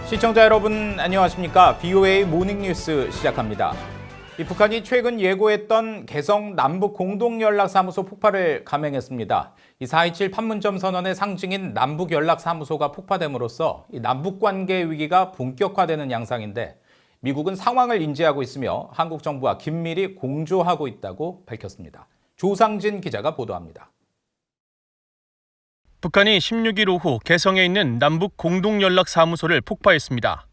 시청자 여러분 안녕하십니까? VOA 모닝뉴스 시작합니다. 북한이 최근 예고했던 개성 남북 공동연락사무소 폭파를 감행했습니다. 4.27 판문점 선언의 상징인 남북연락사무소가 폭파됨으로써 남북관계 위기가 본격화되는 양상인데 미국은 상황을 인지하고 있으며 한국 정부와 긴밀히 공조하고 있다고 밝혔습니다. 조상진 기자가 보도합니다. 북한이 16일 오후 개성에 있는 남북 공동연락사무소를 폭파했습니다.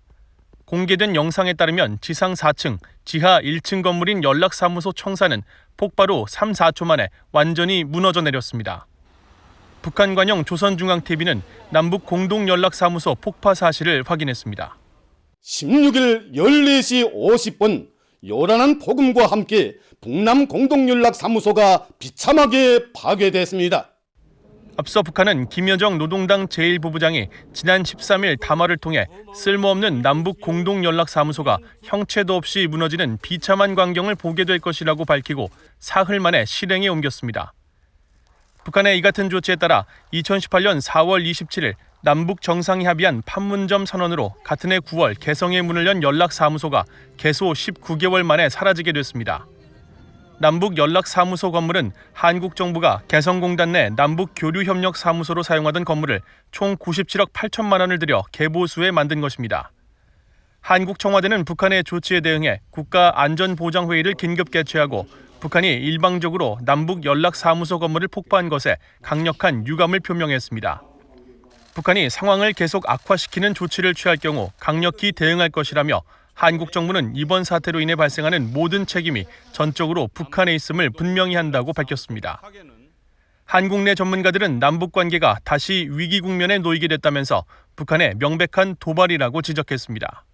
공개된 영상에 따르면 지상 4층, 지하 1층 건물인 연락사무소 청사는 폭발 후 3, 4초 만에 완전히 무너져 내렸습니다. 북한 관영 조선중앙TV는 남북 공동연락사무소 폭파 사실을 확인했습니다. 16일 14시 50분 요란한 폭음과 함께 북남 공동연락사무소가 비참하게 파괴됐습니다. 앞서 북한은 김여정 노동당 제1부부장이 지난 13일 담화를 통해 쓸모없는 남북 공동연락사무소가 형체도 없이 무너지는 비참한 광경을 보게 될 것이라고 밝히고 사흘 만에 실행에 옮겼습니다. 북한의 이 같은 조치에 따라 2018년 4월 27일 남북 정상이 합의한 판문점 선언으로 같은 해 9월 개성에 문을 연 연락사무소가 개소 19개월 만에 사라지게 됐습니다. 남북 연락사무소 건물은 한국 정부가 개성공단 내 남북 교류협력사무소로 사용하던 건물을 총 97억 8천만 원을 들여 개보수해 만든 것입니다. 한국 청와대는 북한의 조치에 대응해 국가안전보장회의를 긴급 개최하고 북한이 일방적으로 남북 연락사무소 건물을 폭파한 것에 강력한 유감을 표명했습니다. 북한이 상황을 계속 악화시키는 조치를 취할 경우 강력히 대응할 것이라며 한국 정부는 이번 사태로 인해 발생하는 모든 책임이 전적으로 북한에 있음을 분명히 한다고 밝혔습니다. 한국 내 전문가들은 남북 관계가 다시 위기 국면에 놓이게 됐다면서 북한의 명백한 도발이라고 지적했습니다.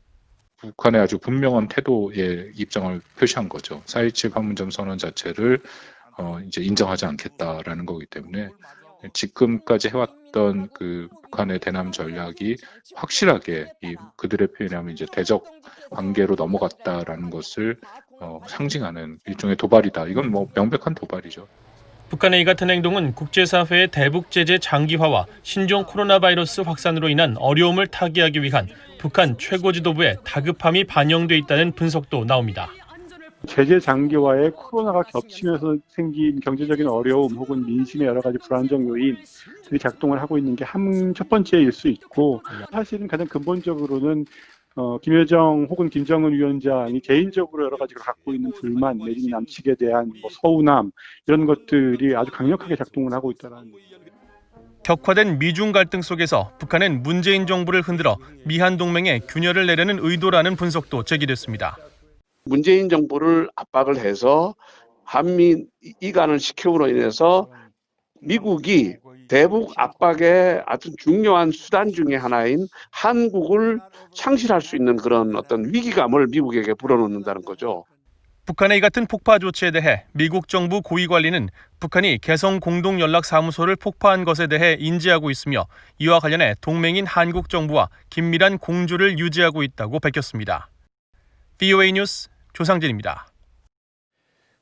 북한의 아주 분명한 태도의 입장을 표시한 거죠. 4.27 판문점 선언 자체를 이제 인정하지 않겠다라는 거기 때문에 지금까지 해왔던 그 북한의 대남 전략이 확실하게 그들의 표현하면 이제 대적 관계로 넘어갔다라는 것을 상징하는 일종의 도발이다. 이건 뭐 명백한 도발이죠. 북한의 이 같은 행동은 국제사회의 대북 제재 장기화와 신종 코로나 바이러스 확산으로 인한 어려움을 타개하기 위한 북한 최고 지도부의 다급함이 반영돼 있다는 분석도 나옵니다. 제재 장기화에 코로나가 겹치면서 생긴 경제적인 어려움 혹은 민심의 여러 가지 불안정 요인들이 작동을 하고 있는 게 첫 번째일 수 있고, 사실은 가장 근본적으로는 김여정 혹은 김정은 위원장이 개인적으로 여러 가지가 갖고 있는 불만 내지는 남측에 대한 서운함 이런 것들이 아주 강력하게 작동을 하고 있다는. 격화된 미중 갈등 속에서 북한은 문재인 정부를 흔들어 미한 동맹에 균열을 내려는 의도라는 분석도 제기됐습니다. 문재인 정부를 압박을 해서 한미 이간을 시킴으로 인해서 미국이 대북 압박의 아주 중요한 수단 중에 하나인 한국을 상실할 수 있는 그런 어떤 위기감을 미국에게 불어넣는다는 거죠. 북한의 이 같은 폭파 조치에 대해 미국 정부 고위 관리는 북한이 개성 공동연락사무소를 폭파한 것에 대해 인지하고 있으며 이와 관련해 동맹인 한국 정부와 긴밀한 공조를 유지하고 있다고 밝혔습니다. VOA 뉴스 조상진입니다.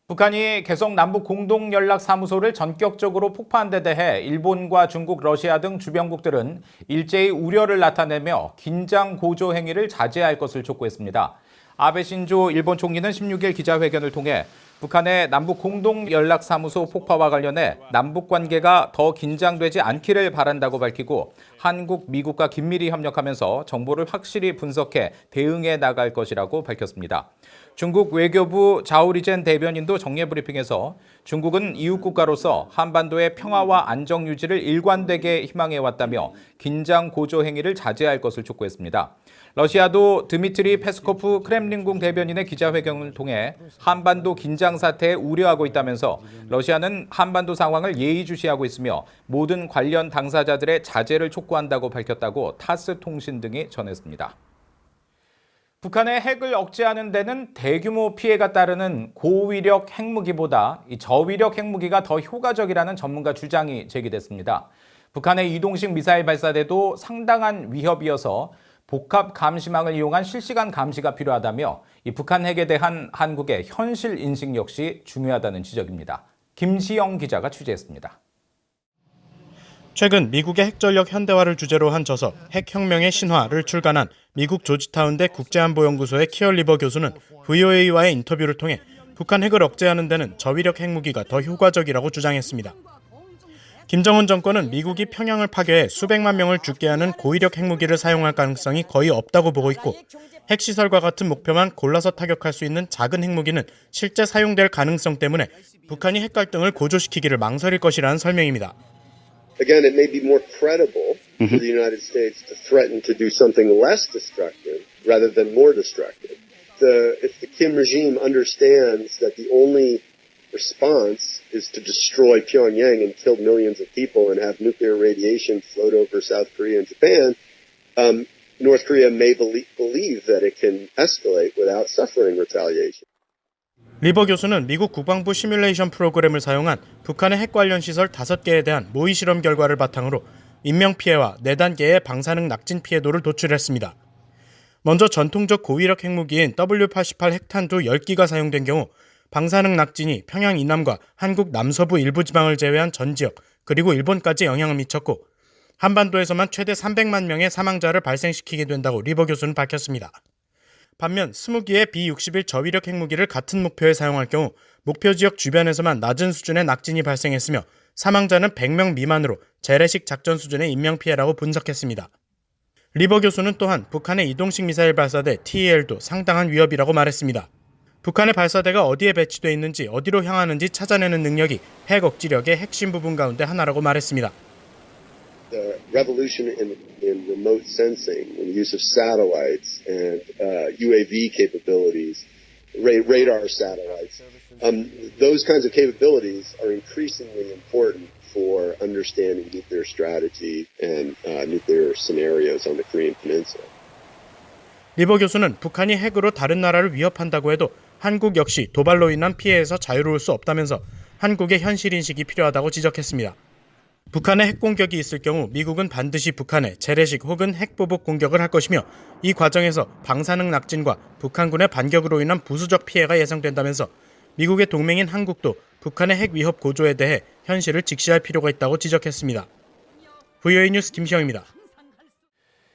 북한이 개성 남북 공동연락사무소를 전격적으로 폭파한 데 대해 일본과 중국, 러시아 등 주변국들은 일제히 우려를 나타내며 긴장 고조 행위를 자제할 것을 촉구했습니다. 아베 신조 일본 총리는 16일 기자회견을 통해 북한의 남북 공동연락사무소 폭파와 관련해 남북 관계가 더 긴장되지 않기를 바란다고 밝히고 한국, 미국과 긴밀히 협력하면서 정보를 확실히 분석해 대응해 나갈 것이라고 밝혔습니다. 중국 외교부 자오리젠 대변인도 정례 브리핑에서 중국은 이웃 국가로서 한반도의 평화와 안정 유지를 일관되게 희망해 왔다며 긴장 고조 행위를 자제할 것을 촉구했습니다. 러시아도 드미트리 페스코프 크렘린궁 대변인의 기자회견을 통해 한반도 긴장 사태에 우려하고 있다면서 러시아는 한반도 상황을 예의주시하고 있으며 모든 관련 당사자들의 자제를 촉구한다고 밝혔다고 타스 통신 등이 전했습니다. 북한의 핵을 억제하는 데는 대규모 피해가 따르는 고위력 핵무기보다 저위력 핵무기가 더 효과적이라는 전문가 주장이 제기됐습니다. 북한의 이동식 미사일 발사대도 상당한 위협이어서 복합 감시망을 이용한 실시간 감시가 필요하다며 북한 핵에 대한 한국의 현실 인식 역시 중요하다는 지적입니다. 김시영 기자가 취재했습니다. 최근 미국의 핵전력 현대화를 주제로 한 저서 핵혁명의 신화를 출간한 미국 조지타운대 국제안보연구소의 키얼 리버 교수는 VOA와의 인터뷰를 통해 북한 핵을 억제하는 데는 저위력 핵무기가 더 효과적이라고 주장했습니다. 김정은 정권은 미국이 평양을 파괴해 수백만 명을 죽게 하는 고위력 핵무기를 사용할 가능성이 거의 없다고 보고 있고, 핵시설과 같은 목표만 골라서 타격할 수 있는 작은 핵무기는 실제 사용될 가능성 때문에 북한이 핵갈등을 고조시키기를 망설일 것이라는 설명입니다. Again, it may be more credible for the United States to threaten to do something less destructive rather than more destructive. If the Kim regime understands that the only response is to destroy Pyongyang and kill millions of people and have nuclear radiation float over South Korea and Japan, North Korea may believe that it can escalate without suffering retaliation. 리버 교수는 미국 국방부 시뮬레이션 프로그램을 사용한 북한의 핵 관련 시설 5개에 대한 모의 실험 결과를 바탕으로 인명피해와 4단계의 방사능 낙진 피해도를 도출했습니다. 먼저 전통적 고위력 핵무기인 W-88 핵탄두 10기가 사용된 경우 방사능 낙진이 평양 이남과 한국 남서부 일부 지방을 제외한 전 지역 그리고 일본까지 영향을 미쳤고, 한반도에서만 최대 300만 명의 사망자를 발생시키게 된다고 리버 교수는 밝혔습니다. 반면 20기의 B-61 저위력 핵무기를 같은 목표에 사용할 경우 목표 지역 주변에서만 낮은 수준의 낙진이 발생했으며 사망자는 100명 미만으로 재래식 작전 수준의 인명피해라고 분석했습니다. 리버 교수는 또한 북한의 이동식 미사일 발사대 TEL도 상당한 위협이라고 말했습니다. 북한의 발사대가 어디에 배치되어 있는지 어디로 향하는지 찾아내는 능력이 핵 억지력의 핵심 부분 가운데 하나라고 말했습니다. The revolution in remote sensing and the use of satellites and UAV capabilities, radar satellites, those kinds of capabilities are increasingly important for understanding nuclear strategy and nuclear scenarios on the Korean Peninsula. 리버 교수는 북한이 핵으로 다른 나라를 위협한다고 해도 한국 역시 도발로 인한 피해에서 자유로울 수 없다면서 한국의 현실인식이 필요하다고 지적했습니다. 북한의 핵 공격이 있을 경우 미국은 반드시 북한에 재래식 혹은 핵보복 공격을 할 것이며, 이 과정에서 방사능 낙진과 북한군의 반격으로 인한 부수적 피해가 예상된다면서 미국의 동맹인 한국도 북한의 핵 위협 고조에 대해 현실을 직시할 필요가 있다고 지적했습니다. VOA 뉴스 김시영입니다.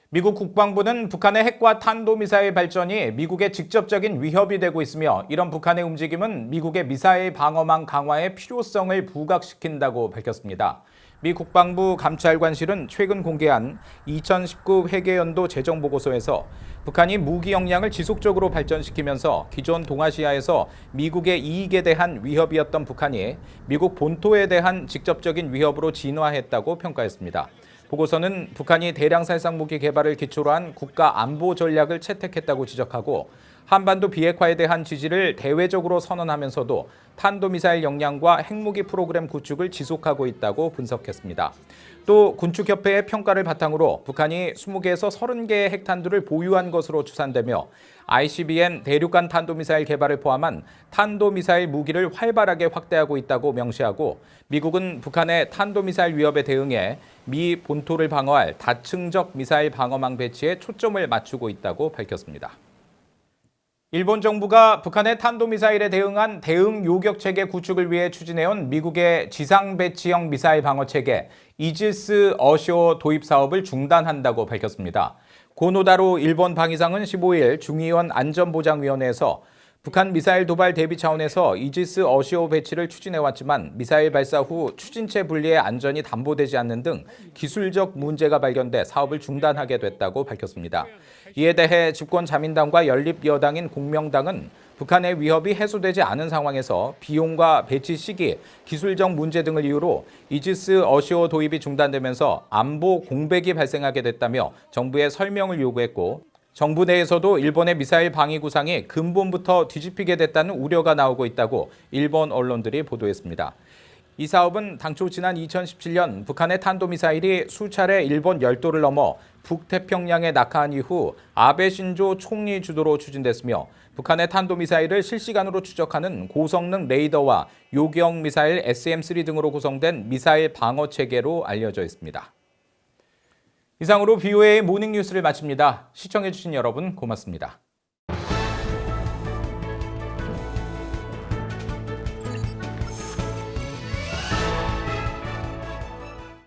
미국 국방부는 북한의 핵과 탄도미사일 발전이 미국의 직접적인 위협이 되고 있으며, 이런 북한의 움직임은 미국의 미사일 방어망 강화의 필요성을 부각시킨다고 밝혔습니다. 미 국방부 감찰관실은 최근 공개한 2019 회계연도 재정보고서에서 북한이 무기 역량을 지속적으로 발전시키면서 기존 동아시아에서 미국의 이익에 대한 위협이었던 북한이 미국 본토에 대한 직접적인 위협으로 진화했다고 평가했습니다. 보고서는 북한이 대량 살상 무기 개발을 기초로 한 국가 안보 전략을 채택했다고 지적하고, 한반도 비핵화에 대한 지지를 대외적으로 선언하면서도 탄도미사일 역량과 핵무기 프로그램 구축을 지속하고 있다고 분석했습니다. 또 군축협회의 평가를 바탕으로 북한이 20개에서 30개의 핵탄두를 보유한 것으로 추산되며, ICBM 대륙간 탄도미사일 개발을 포함한 탄도미사일 무기를 활발하게 확대하고 있다고 명시하고, 미국은 북한의 탄도미사일 위협에 대응해 미 본토를 방어할 다층적 미사일 방어망 배치에 초점을 맞추고 있다고 밝혔습니다. 일본 정부가 북한의 탄도미사일에 대응한 대응 요격체계 구축을 위해 추진해온 미국의 지상 배치형 미사일 방어체계 이지스 어쇼 도입 사업을 중단한다고 밝혔습니다. 고노다로 일본 방위상은 15일 중의원 안전보장위원회에서 북한 미사일 도발 대비 차원에서 이지스 어시오 배치를 추진해왔지만 미사일 발사 후 추진체 분리의 안전이 담보되지 않는 등 기술적 문제가 발견돼 사업을 중단하게 됐다고 밝혔습니다. 이에 대해 집권 자민당과 연립여당인 공명당은 북한의 위협이 해소되지 않은 상황에서 비용과 배치 시기, 기술적 문제 등을 이유로 이지스 어시오 도입이 중단되면서 안보 공백이 발생하게 됐다며 정부에 설명을 요구했고, 정부 내에서도 일본의 미사일 방위 구상이 근본부터 뒤집히게 됐다는 우려가 나오고 있다고 일본 언론들이 보도했습니다. 이 사업은 당초 지난 2017년 북한의 탄도미사일이 수차례 일본 열도를 넘어 북태평양에 낙하한 이후 아베 신조 총리 주도로 추진됐으며, 북한의 탄도미사일을 실시간으로 추적하는 고성능 레이더와 요격 미사일 SM-3 등으로 구성된 미사일 방어 체계로 알려져 있습니다. 이상으로 VOA 모닝 뉴스를 마칩니다. 시청해주신 여러분 고맙습니다.